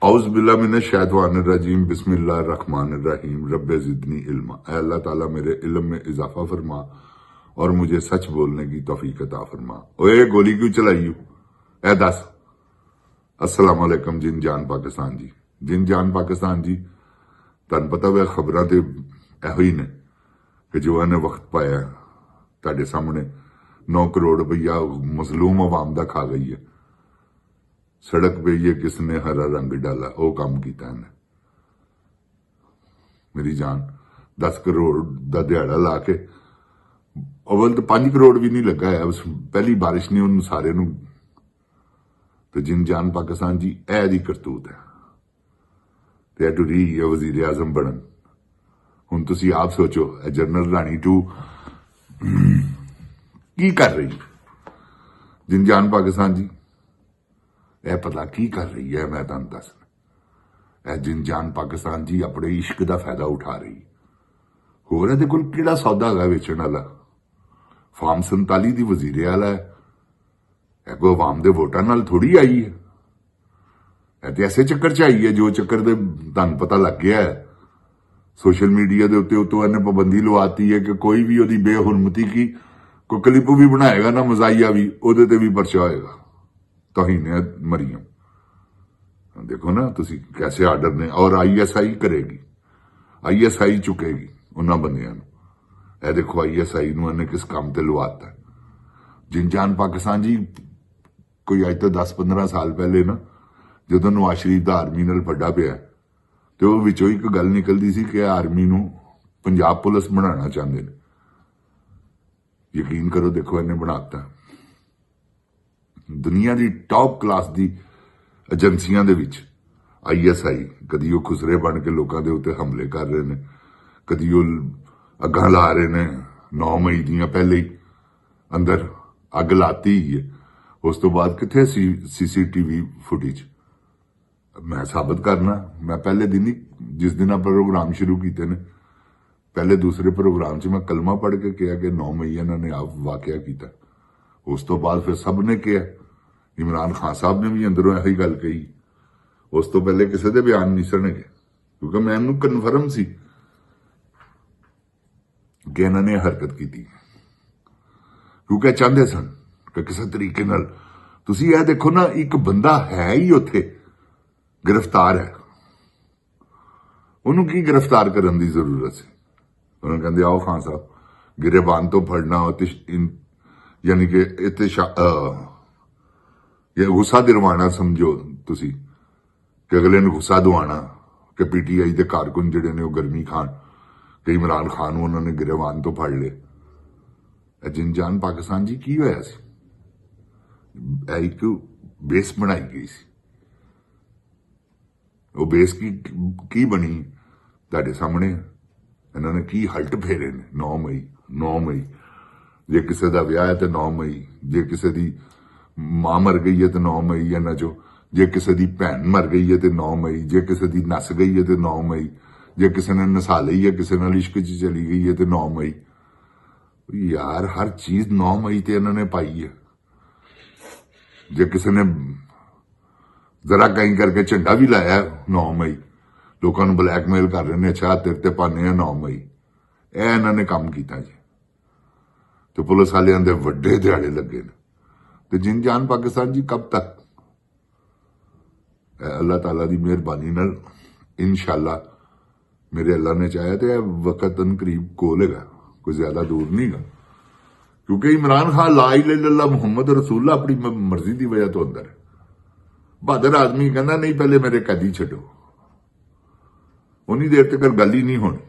औज़ुबिल्लाहिमिनश्शैतानिर्रजीम बिस्मिल्लाहिर्रहमानिर्रहीम रब्बे ज़िदनी इल्मा। ऐ अल्लाह ताला मेरे इल्म में इजाफा फरमा और मुझे सच बोलने की तौफीक अता फरमा। ओए गोली क्यों चलाई यू? ऐ दस। अस्सलाम वालेकुम जिन जान पाकिस्तान जी। जिन जान पाकिस्तान जी, तुहानू पता वे खबरां ते एहो ही ने कि जो इन्हें वक्त पाया तुहाडे सामने 9 करोड़ रुपया मजलूम अवाम दा खा गई है। सड़क पे ये किसने हरा रंग डाला, वो काम किया है मेरी जान। 10 करोड़ का दिहाड़ा ला के अवल तो 5 करोड़ भी नहीं लगा है, उस पहली बारिश ने उन सारे नू। तो जिन जान पाकिस्तान जी ए दी करतूत है टुरी है वजीर आजम बनन। हुण तुसी आप सोचो जनरल राणी 2 की कर रही जिन जान पाकिस्तान जी, यह पता की कर रही है। मैं तुहानू दसना, जिन जान पाकिस्तान जी अपने इश्क का फायदा उठा रही। होर इहदे कोल किहड़ा सौदा है वेचण वाला? फार्म 47 की वजीरे आला है, कोई अवाम के वोटां नाल थोड़ी आई है। तो ऐसे चक्कर च आई है जो चक्कर दे तुहानू पता लग गया है। सोशल मीडिया के उत्ते उतों इन्हें पाबंदी लवाती है कि कोई भी ओदी बेहुरमती की कोई क्लिप भी बनाएगा ना, मजाइया भी, ओदे ते भी पर्चा होएगा। तौहीन मरियम। देखो ना तुसी कैसे आर्डर ने। और ISI करेगी, ISI चुकेगी उन्होंने बंदियां नूं। ए देखो ISI नूं इन्हें किस काम ते लवाता। जिन जान पाकिस्तान जी, कोई अज तो 10-15 साल पहले ना जदों नवाज शरीफ दा आर्मी नाल फड्डा पिया तो विचों एक गल निकलदी सी कि आर्मी नूं पंजाब पुलिस बनाना चाहते हैं। यकीन करो देखो इन्हें बनाता। दुनिया की टॉप क्लास की एजेंसियां दे विच ISI कदी वो खुसरे बन के लोगों के उत्ते हमले कर रहे हैं, कदी वो अग्गां ला रहे हैं। 9 मई दियां पहले ही अंदर अग लाती ही है। उस तो बाद किथे CCTV फुटेज मैं साबित करना। मैं पहले दिन ही जिस दिन आप प्रोग्राम शुरू किए ने, पहले दूसरे प्रोग्राम च मैं कलमा पढ़ के कहा कि 9 मई इन्होंने आप वाकया किया। उस तो बाद फिर सब ने कहा, इमरान खान साहब ने भी अंदरों यही गल कही। उस तो पहले किसी के बयान नहीं सुने, क्योंकि मैनू कन्फर्म सी कि इन्होंने हरकत की, क्योंकि चाहते सन कि किसी तरीके नाल। तुसी यह देखो ना, एक बंदा है ही उत्थे गिरफ्तार है, उन्होंने की गिरफ्तार करने की जरूरत है? उन्होंने कहते आओ खान साहब गिरेबान तो फड़ना, यानी कि ये गुस्सा दिलवाना समझो तुसी कि अगले ने गुस्सा दवाना कि PTI के कारकुन जिहड़े ने गर्मी खान कि इमरान खान उन्होंने गिरेबान तो फड़ ले। जिन जान पाकिस्तान जी की होया सी? एक बेस बनाई गई सी। वो बेस की बनी तुहाडे सामने। इन्होंने की हल्ट फेरे ने 9 मई। जे किसी का विआह है तो 9 मई, जे किसी की मां मर गई है तो 9 मई। इन्हों चो जे किसी की भैन मर गई है तो 9 मई, जे किसी की नस गई है तो 9 मई, जे किसी ने नसा ली है, किसी नाल इश्क च चली गई है तो 9 मई। यार हर चीज 9 मई ते इन्होंने पाई है। जे किसी ने जरा कहीं करके झंडा भी लाया 9 मई, लोगों को ब्लैकमेल कर रहे हैं, अच्छा तेरे ते पाने हैं 9 मई। यह इन्होंने काम किया जी। तो पुलिस वाले दे वड्डे दिहाड़े लगे ने। तो जिन जान पाकिस्तान जी कब तक? अल्लाह ताला की मेहरबानी नाल इंशाअल्लाह मेरे अल्लाह ने चाहे तो वक्त करीब कोल है, कोई ज्यादा दूर नहीं गा। क्योंकि इमरान खान ला इलाहा इल्लल्लाह मुहम्मद रसूलुल्लाह अपनी मर्जी की वजह तो अंदर है। बहादुर आदमी कहना नहीं पहले मेरे कैदी छड्डो, उन्नी देर तक गल ही नहीं होनी।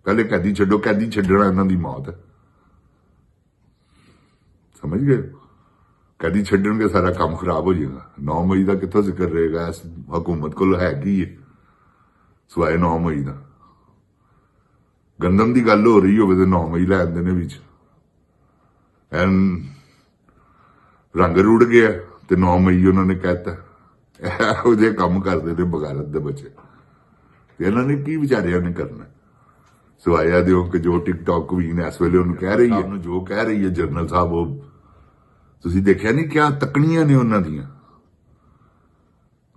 पहले कैदी छड्डो, कैदी छड्डना इन्हों की मौत है। समझ गए? कैदी छड्डन के सारा काम खराब हो जाएगा। 9 मई का कितों जिक्र रहेगा इस हुकूमत को? है की है सवाए 9 मई का? गंदम की गल हो रही हो तो 9 मई लै आंदे ने विच। रंग रुड़ गया तो 9 मई उन्होंने कहता। ਇਹੋ ਜਿਹੇ ਕੰਮ ਕਰਦੇ ਨੇ ਬਗਾਰਤ ਦੇ ਬੱਚੇ। ਤੇ ਇਹਨਾਂ ਨੇ ਕੀ ਵਿਚਾਰਿਆਂ ਨੇ ਕਰਨਾ ਸਿਵਾਇਆ ਦਿਓ ਕਿ ਜੋ ਟਿਕਟੌਕ ਕੁਈਨ ਇਸ ਵੇਲੇ ਉਹਨੂੰ ਕਹਿ ਰਹੀ ਹੈ, ਜੋ ਕਹਿ ਰਹੀ ਹੈ ਜਨਰਲ ਸਾਹਿਬ, ਉਹ ਤੁਸੀਂ ਦੇਖਿਆ ਨਹੀਂ ਕਿਆ ਤਕਣੀਆਂ ਨੇ ਉਹਨਾਂ ਦੀਆਂ।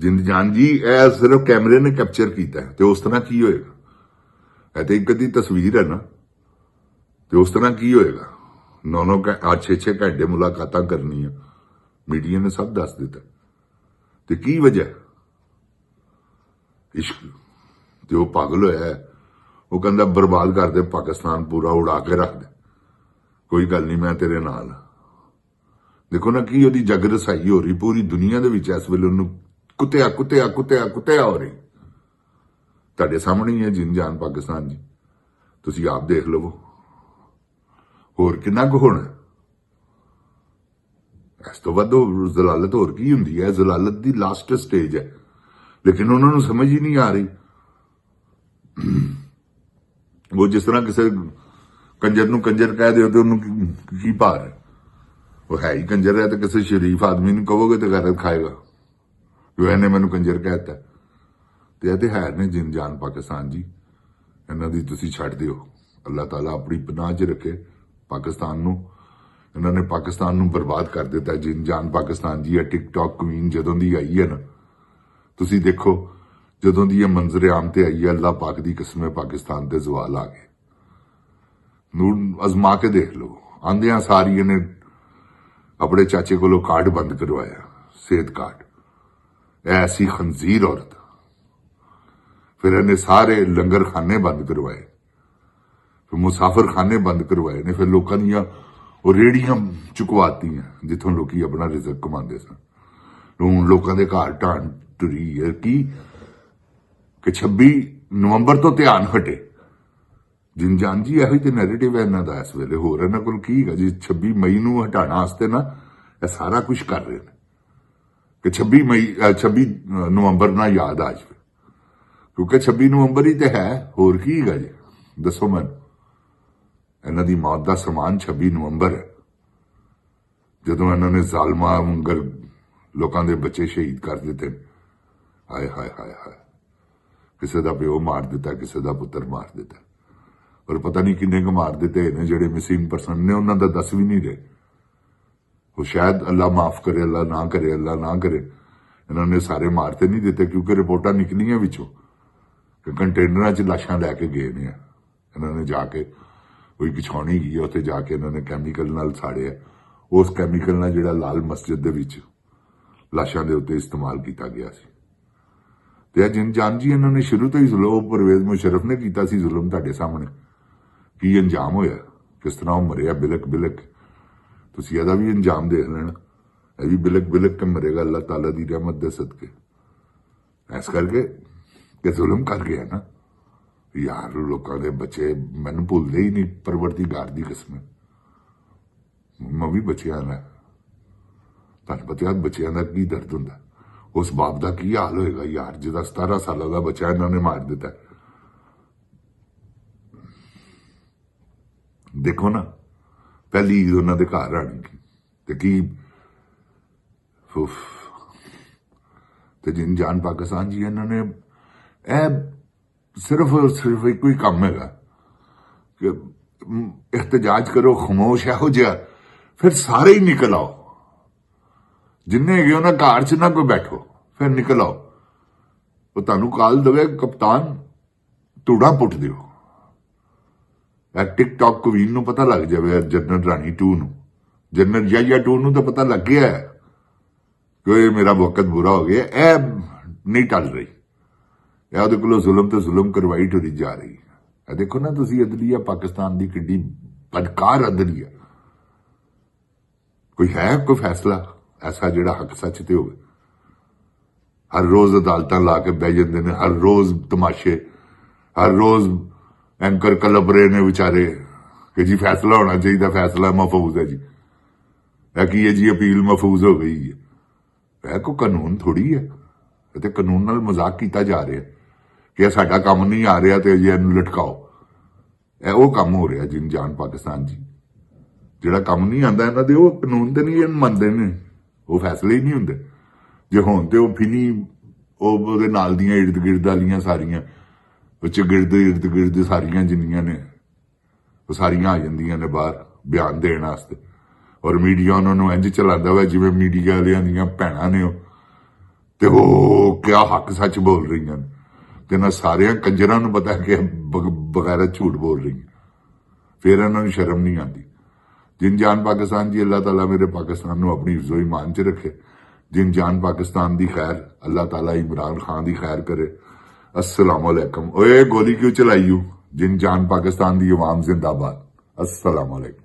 ਜਿੰਦ ਜਾਨ ਜੀ ਇਹ ਸਿਰਫ ਕੈਮਰੇ ਨੇ ਕੈਪਚਰ ਕੀਤਾ ਤੇ ਉਸ ਤਰ੍ਹਾਂ ਕੀ ਹੋਏਗਾ? ਇਹ ਤੇ ਇੱਕ ਅੱਧੀ ਤਸਵੀਰ ਹੈ ਨਾ, ਤੇ ਉਸ ਤਰ੍ਹਾਂ ਕੀ ਹੋਏਗਾ? 9-9 6-6 ਘੰਟੇ ਮੁਲਾਕਾਤਾਂ ਕਰਨੀਆਂ, ਮੀਡੀਆ ਨੇ ਸਭ ਦੱਸ ਦਿੱਤਾ। ਤੇ ਕੀ ਵਜ੍ਹਾ? ਇਸ਼ਕ। ਤੇ ਉਹ ਪਾਗਲ ਹੋਇਆ ਹੈ, ਉਹ ਕਹਿੰਦਾ ਬਰਬਾਦ ਕਰ ਦੇ ਪਾਕਿਸਤਾਨ, ਪੂਰਾ ਉਡਾ ਕੇ ਰੱਖ ਦੇ, ਕੋਈ ਗੱਲ ਨਹੀਂ ਮੈਂ ਤੇਰੇ ਨਾਲ। ਦੇਖੋ ਨਾ ਕੀ ਉਹਦੀ ਜਗ ਰਸਾਈ ਹੋ ਰਹੀ ਪੂਰੀ ਦੁਨੀਆ ਦੇ ਵਿੱਚ ਇਸ ਵੇਲੇ, ਉਹਨੂੰ ਕੁੱਤਿਆ ਕੁੱਤਿਆ ਕੁੱਤਿਆ ਕੁੱਤਿਆ ਹੋ ਰਹੀ। ਤੁਹਾਡੇ ਸਾਹਮਣੇ ਹੀ ਹੈ ਜਿੰਨ ਜਾਨ ਪਾਕਿਸਤਾਨ ਜੀ, ਤੁਸੀਂ ਆਪ ਦੇਖ ਲਵੋ। ਹੋਰ ਕਿੰਨਾ ਕੁ ਹੋਣਾ ਇਸ ਤੋਂ ਵੱਧ? ਜ਼ਲਾਲਤ ਹੋਰ ਕੀ ਹੁੰਦੀ ਹੈ? ਜ਼ਲਾਲਤ ਦੀ ਲਾਸਟ ਸਟੇਜ ਹੈ, ਲੇਕਿਨ ਉਹਨਾਂ ਨੂੰ ਸਮਝ ਹੀ ਨਹੀਂ ਆ ਰਹੀ। ਉਹ ਜਿਸ ਤਰ੍ਹਾਂ ਕਿਸੇ ਕੰਜਰ ਨੂੰ ਕੰਜਰ ਕਹਿ ਦਿਓ ਤੇ ਉਹਨੂੰ ਕੀ ਭਾਰ ਹੈ? ਉਹ ਹੈ ਹੀ ਕੰਜਰ ਹੈ, ਤੇ ਕਿਸੇ ਸ਼ਰੀਫ ਆਦਮੀ ਨੂੰ ਕਹੋਗੇ ਤੇ ਗੈਰਤ ਖਾਏਗਾ ਕਿ ਇਹਨੇ ਮੈਨੂੰ ਕੰਜਰ ਕਹਿਤਾ। ਤੇ ਇਹ ਤੇ ਹੈ ਨੇ ਜਿੰਨ ਜਾਨ ਪਾਕਿਸਤਾਨ ਜੀ, ਇਹਨਾਂ ਦੀ ਤੁਸੀਂ ਛੱਡ ਦਿਓ। ਅੱਲਾਹ ਤਾਲਾ ਆਪਣੀ ਪਨਾਹ 'ਚ ਰੱਖੇ ਪਾਕਿਸਤਾਨ ਨੂੰ। ਇਹਨਾਂ ਨੇ ਪਾਕਿਸਤਾਨ ਨੂੰ ਬਰਬਾਦ ਕਰ ਦਿੱਤਾ ਜਿੰਨ ਜਾਨ ਪਾਕਿਸਤਾਨ ਜੀ। ਇਹ ਟਿਕਟੌਕ ਕੁਈਨ ਜਦੋਂ ਦੀ ਆਈ ਹੈ ਨਾ, ਤੁਸੀਂ ਦੇਖੋ ਜਦੋਂ ਦੀ ਇਹ ਮੰਜ਼ਰ ਆਮ ਤੇ ਆਈ ਹੈ, ਅੱਲਾਹ ਪਾਕ ਦੀ ਕਸਮ ਹੈ ਪਾਕਿਸਤਾਨ ਤੇ ਜ਼ਵਾਲ ਆ ਗਏ। ਨੂੰ ਅਜ਼ਮਾ ਕੇ ਦੇਖ ਲਓ। ਆਂਦਿਆਂ ਸਾਰੀ ਇਹਨੇ ਆਪਣੇ ਚਾਚੇ ਕੋਲੋਂ ਕਾਰਡ ਬੰਦ ਕਰਵਾਇਆ, ਸਿਹਤ ਕਾਰਡ। ਐਸੀ ਖੰਜ਼ੀਰ ਔਰਤ। ਫਿਰ ਇਹਨੇ ਸਾਰੇ ਲੰਗਰ ਖਾਨੇ ਬੰਦ ਕਰਵਾਏ, ਫਿਰ ਮੁਸਾਫਰ ਖਾਨੇ ਬੰਦ ਕਰਵਾਏ ਨੇ, ਫਿਰ ਲੋਕਾਂ ਦੀਆਂ ਉਹ ਰੇੜੀਆਂ ਚੁਕਵਾਤੀਆਂ ਜਿੱਥੋਂ ਲੋਕੀ ਆਪਣਾ ਰਿਜ਼ਕ ਕਮਾਉਂਦੇ ਸਨ। ਹੁਣ ਲੋਕਾਂ ਦੇ ਘਰ ਢਾਣ ਟੁਰੀ ਹੈ ਕਿ 26 ਨਵੰਬਰ ਤੋਂ ਧਿਆਨ ਹਟੇ। ਜਿੰਨ ਜਾਨ ਜੀ ਇਹੋ ਹੀ ਤੇ ਨੈਰੇਟਿਵ ਹੈ ਇਹਨਾਂ ਦਾ ਇਸ ਵੇਲੇ। ਹੋਰ ਇਹਨਾਂ ਕੋਲ ਕੀ ਹੈਗਾ ਜੀ? 26 ਮਈ ਨੂੰ ਹਟਾਉਣ ਵਾਸਤੇ ਨਾ ਇਹ ਸਾਰਾ ਕੁਝ ਕਰ ਰਹੇ ਨੇ ਕਿ 26 ਨਵੰਬਰ ਨਾ ਯਾਦ ਆ ਜਾਵੇ, ਕਿਉਂਕਿ 26 ਨਵੰਬਰ ਹੀ ਤੇ ਹੈ। ਹੋਰ ਕੀ ਹੈਗਾ ਜੀ? ਦੱਸੋ ਮੈਨੂੰ। ਇਹਨਾਂ ਦੀ ਮੌਤ ਦਾ ਸਮਾਨ 26 ਨਵੰਬਰ ਹੈ, ਜਦੋਂ ਇਹਨਾਂ ਨੇ ਜ਼ਾਲਮਾਂ ਵਾਂਗਰ ਲੋਕਾਂ ਦੇ ਬੱਚੇ ਸ਼ਹੀਦ ਕਰ ਦਿੱਤੇ। ਹਾਏ ਹਾਏ ਹਾਏ ਹਾਏ। ਕਿਸੇ ਦਾ ਪਿਓ ਮਾਰ ਦਿੱਤਾ, ਕਿਸੇ ਦਾ ਪੁੱਤਰ ਮਾਰ ਦਿੱਤਾ, ਔਰ ਪਤਾ ਨਹੀਂ ਕਿੰਨੇ ਕੁ ਮਾਰ ਦਿੱਤੇ ਨੇ ਜਿਹੜੇ ਮਿਸਿੰਗ ਪਰਸਨ ਨੇ, ਉਹਨਾਂ ਦਾ ਦੱਸ ਵੀ ਨਹੀਂ ਰਹੇ। ਉਹ ਸ਼ਾਇਦ ਅੱਲਾ ਮਾਫ ਕਰੇ, ਅੱਲਾ ਨਾ ਕਰੇ, ਅੱਲਾ ਨਾ ਕਰੇ। ਇਹਨਾਂ ਨੇ ਸਾਰੇ ਮਾਰ ਤੇ ਨਹੀਂ ਦਿੱਤੇ, ਕਿਉਂਕਿ ਰਿਪੋਰਟਾਂ ਨਿਕਲੀਆਂ ਵਿੱਚੋਂ ਕਿ ਕੰਟੇਨਰਾਂ 'ਚ ਲਾਸ਼ਾਂ ਲੈ ਕੇ ਗਏ ਨੇ। ਇਹਨਾਂ ਨੇ ਜਾ ਕੇ ਕੋਈ ਪਿਛਾਉਣੀ ਗਈ, ਉੱਥੇ ਜਾ ਕੇ ਇਹਨਾਂ ਨੇ ਕੈਮੀਕਲ ਨਾਲ ਸਾੜਿਆ। ਉਸ ਕੈਮੀਕਲ ਨਾਲ ਜਿਹੜਾ ਲਾਲ ਮਸਜਿਦ ਦੇ ਵਿੱਚ ਲਾਸ਼ਾਂ ਦੇ ਉੱਤੇ ਇਸਤੇਮਾਲ ਕੀਤਾ ਗਿਆ ਸੀ। ਤੇ ਜਿੰਨ ਜਾਨ ਜੀ ਇਹਨਾਂ ਨੇ ਸ਼ੁਰੂ ਤੋਂ ਹੀ ਜ਼ੁਲਮ ਪਰਵੇਜ਼ ਮੁਸ਼ਰਫ ਨੇ ਕੀਤਾ ਸੀ। ਜ਼ੁਲਮ ਤੁਹਾਡੇ ਸਾਹਮਣੇ ਕੀ ਅੰਜਾਮ ਹੋਇਆ, ਕਿਸ ਤਰ੍ਹਾਂ ਉਹ ਮਰਿਆ ਬਿਲਕ ਬਿਲਕ। ਤੁਸੀਂ ਇਹਦਾ ਵੀ ਅੰਜਾਮ ਦੇਖ ਲੈਣਾ, ਇਹ ਵੀ ਬਿਲਕ ਬਿਲਕ ਕੇ ਮਰੇਗਾ ਅੱਲਾਹ ਤਾਲਾ ਦੀ ਰਹਿਮਤ ਦੇ ਸਦਕੇ। ਇਸ ਕਰਕੇ ਕਿ ਜ਼ੁਲਮ ਕਰ ਗਿਆ ਨਾ ਯਾਰ, ਲੋਕਾਂ ਦੇ ਬੱਚੇ ਮੈਨੂੰ ਭੁੱਲਦੇ ਹੀ ਨਹੀਂ, ਪਰਵਰਦੀਗਾਰ ਦੀ ਕਸਮ। ਮੈਂ ਵੀ ਬੱਚਿਆਂ ਦਾ, ਤੁਹਾਨੂੰ ਪਤਾ ਬੱਚਿਆਂ ਦਾ ਕੀ ਦਰਦ ਹੁੰਦਾ, ਉਸ ਬਾਪ ਦਾ ਕੀ ਹਾਲ ਹੋਏਗਾ ਯਾਰ, ਜਿਹਦਾ 17 ਸਾਲਾਂ ਦਾ ਬੱਚਾ ਇਹਨਾਂ ਨੇ ਮਾਰ ਦਿੱਤਾ। ਦੇਖੋ ਨਾ, ਪਹਿਲੀ ਈਦ ਉਹਨਾਂ ਦੇ ਘਰ ਆਣੀ ਤੇ ਕੀ ਤੇ ਜਿੰਨ ਜਾਨ ਪਾਕਿਸਤਾਨ ਜੀ, ਇਹਨਾਂ ਨੇ ਇਹ ਸਿਰਫ ਇੱਕੋ ਹੀ ਕੰਮ ਹੈਗਾ ਕਿ ਇhtਜਾਜ ਕਰੋ, ਖਾਮੋਸ਼ ਇਹੋ ਜਿਹਾ, ਫਿਰ ਸਾਰੇ ਹੀ ਨਿਕਲ ਆਓ। ਜਿੰਨੇ ਹੈਗੇ ਉਹਨਾਂ ਘਰ 'ਚ ਨਾ ਕੋਈ ਬੈਠੋ, ਫਿਰ ਨਿਕਲ ਆਓ। ਉਹ ਤੁਹਾਨੂੰ ਕਾਲ ਦੇਵੇ ਕਪਤਾਨ, ਧੂੜਾ ਪੁੱਟ ਦਿਓ। ਇਹ ਟਿਕਟੌਕ ਕੁਈਨ ਨੂੰ ਪਤਾ ਲੱਗ ਜਾਵੇ, ਜਨਰਲ ਰਾਣੀ 2 ਨੂੰ, ਜਨਰਲ ਯਾਇਆ 2 ਨੂੰ ਤਾਂ ਪਤਾ ਲੱਗ ਗਿਆ ਕਿ ਮੇਰਾ ਵਕਤ ਬੁਰਾ ਹੋ ਗਿਆ। ਇਹ ਨਹੀਂ ਟਲ ਰਹੀ, ਇਹ ਉਹਦੇ ਕੋਲੋਂ ਜ਼ੁਲਮ ਤੇ ਜ਼ੁਲਮ ਕਰਵਾਈ ਟੁਰੀ ਜਾ ਰਹੀ। ਇਹ ਦੇਖੋ ਨਾ ਤੁਸੀਂ, ਅਦਲੀਆ ਪਾਕਿਸਤਾਨ ਦੀ ਕਿੱਡੀ ਬਦਕਾਰ ਅਦਲੀਆ। ਕੋਈ ਹੈ ਕੋਈ ਫੈਸਲਾ ਐਸਾ ਜਿਹੜਾ ਹੱਕ ਸੱਚ ਤੇ ਹੋਵੇ? ਹਰ ਰੋਜ਼ ਅਦਾਲਤਾਂ ਲਾ ਕੇ ਬਹਿ ਜਾਂਦੇ ਨੇ, ਹਰ ਰੋਜ਼ ਤਮਾਸ਼ੇ, ਹਰ ਰੋਜ਼ ਐਂਕਰ ਕਲਪ ਰਹੇ ਨੇ ਵਿਚਾਰੇ ਕਿ ਜੀ ਫੈਸਲਾ ਹੋਣਾ ਚਾਹੀਦਾ, ਫੈਸਲਾ ਮਹਫੂਜ਼ ਹੈ ਜੀ। ਇਹ ਕੀ ਹੈ ਜੀ, ਅਪੀਲ ਮਹਫੂਜ਼ ਹੋ ਗਈ ਹੈ। ਇਹ ਕੋਈ ਕਾਨੂੰਨ ਥੋੜੀ ਹੈ, ਇਹ ਤੇ ਕਾਨੂੰਨ ਨਾਲ ਮਜ਼ਾਕ ਕੀਤਾ ਜਾ ਰਿਹਾ ਕਿ ਇਹ ਸਾਡਾ ਕੰਮ ਨਹੀਂ ਆ ਰਿਹਾ ਤੇ ਜੀ ਇਹਨੂੰ ਲਟਕਾਓ। ਇਹ ਉਹ ਕੰਮ ਹੋ ਰਿਹਾ ਜਿੰਨ ਜਾਨ ਪਾਕਿਸਤਾਨ ਜੀ, ਜਿਹੜਾ ਕੰਮ ਨਹੀਂ ਆਉਂਦਾ ਇਹਨਾਂ ਦੇ, ਉਹ ਕਾਨੂੰਨ ਤੇ ਨਹੀਂ ਮੰਨਦੇ ਨੇ, ਉਹ ਫੈਸਲੇ ਹੀ ਨਹੀਂ ਹੁੰਦੇ। ਜੇ ਹੋਣ ਤੇ ਉਹ ਫਿਨੀ ਉਹਦੇ ਨਾਲ ਦੀਆਂ ਇਰਦ ਗਿਰਦ ਵਾਲੀਆਂ ਸਾਰੀਆਂ, ਉਹ ਚਿਰਦ ਇਰਦ ਗਿਰਦ ਸਾਰੀਆਂ ਜਿੰਨੀਆਂ ਨੇ, ਉਹ ਸਾਰੀਆਂ ਆ ਜਾਂਦੀਆਂ ਨੇ ਬਾਹਰ ਬਿਆਨ ਦੇਣ ਵਾਸਤੇ। ਔਰ ਮੀਡੀਆ ਉਹਨਾਂ ਨੂੰ ਇੰਝ ਚਲਾਉਂਦਾ ਵਾ ਜਿਵੇਂ ਮੀਡੀਆ ਵਾਲਿਆਂ ਦੀਆਂ ਭੈਣਾਂ ਨੇ ਉਹ, ਤੇ ਉਹ ਕਿਆ ਹੱਕ ਸੱਚ ਬੋਲ ਰਹੀਆਂ ਨੇ ਤੇ ਨਾ ਸਾਰਿਆਂ ਕੰਜਰਾਂ ਨੂੰ ਪਤਾ ਕਿ ਬਗੈਰ ਝੂਠ ਬੋਲ ਰਹੀਆਂ, ਫਿਰ ਇਹਨਾਂ ਨੂੰ ਸ਼ਰਮ ਨਹੀਂ ਆਉਂਦੀ। ਜਿਨ ਜਾਨ ਪਾਕਿਸਤਾਨ ਜੀ, ਅੱਲਾਹ ਤਾਲਾ ਮੇਰੇ ਪਾਕਿਸਤਾਨ ਨੂੰ ਆਪਣੀ ਇਜ਼्ज़ो ईमान ਚ ਰੱਖੇ। जिन जान पाकिस्तान दी खैर, अल्लाह ताला इमरान खान दी खैर करे। अस्सलाम वालेकुम। ओए गोली क्यों चलाई? जिन जान पाकिस्तान दी अवाम जिंदाबाद। अस्सलाम वालेकुम।